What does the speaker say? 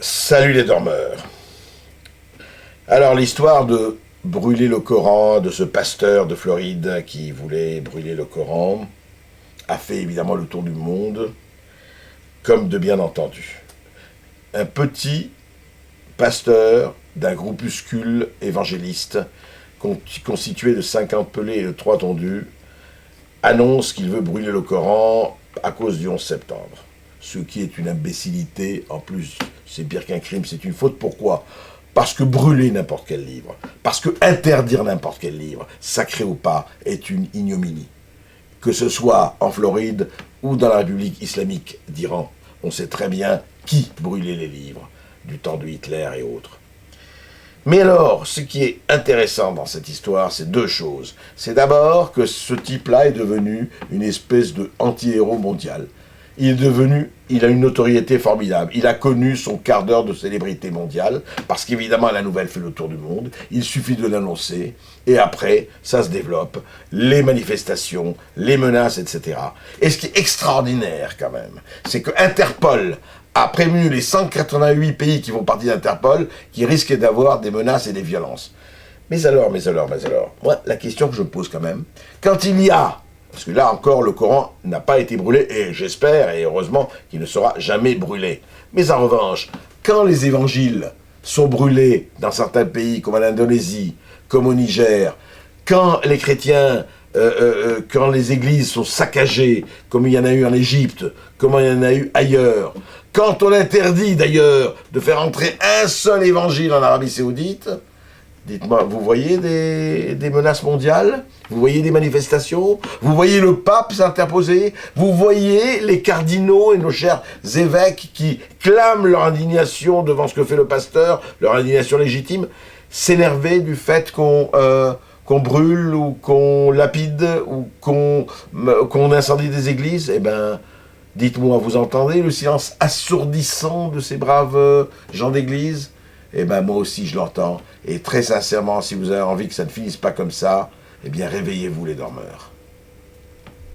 Salut les dormeurs. Alors l'histoire de brûler le Coran, de ce pasteur de Floride qui voulait brûler le Coran, a fait évidemment le tour du monde, comme de bien entendu. Un petit pasteur d'un groupuscule évangéliste constitué de 50 pelés et de 3 tondus annonce qu'il veut brûler le Coran à cause du 11 septembre. Ce qui est une imbécilité, en plus c'est pire qu'un crime, c'est une faute. Pourquoi ? Parce que brûler n'importe quel livre, parce que interdire n'importe quel livre, sacré ou pas, est une ignominie. Que ce soit en Floride ou dans la République islamique d'Iran, on sait très bien qui brûlait les livres, du temps de Hitler et autres. Mais alors, ce qui est intéressant dans cette histoire, c'est deux choses. C'est d'abord que ce type-là est devenu une espèce de anti-héros mondial. Il a une notoriété formidable. Il a connu son quart d'heure de célébrité mondiale, parce qu'évidemment la nouvelle fait le tour du monde. Il suffit de l'annoncer, et après, ça se développe. Les manifestations, les menaces, etc. Et ce qui est extraordinaire quand même, c'est que Interpol a prévenu les 188 pays qui font partie d'Interpol qui risquaient d'avoir des menaces et des violences. Mais alors, moi, la question que je me pose quand même, quand il y a, parce que là encore, le Coran n'a pas été brûlé, et j'espère, et heureusement, qu'il ne sera jamais brûlé. Mais en revanche, quand les évangiles sont brûlés dans certains pays, comme en Indonésie, comme au Niger, quand les chrétiens, quand les églises sont saccagées, comme il y en a eu en Égypte, comme il y en a eu ailleurs, quand on interdit d'ailleurs de faire entrer un seul évangile en Arabie Saoudite, dites-moi, vous voyez des menaces mondiales? Vous voyez des manifestations? Vous voyez le pape s'interposer? Vous voyez les cardinaux et nos chers évêques qui clament leur indignation devant ce que fait le pasteur, leur indignation légitime, s'énerver du fait qu'on brûle ou qu'on lapide ou qu'on incendie des églises? Eh ben, dites-moi, vous entendez le silence assourdissant de ces braves gens d'église? Eh bien, moi aussi, je l'entends. Et très sincèrement, si vous avez envie que ça ne finisse pas comme ça, eh bien, réveillez-vous les dormeurs.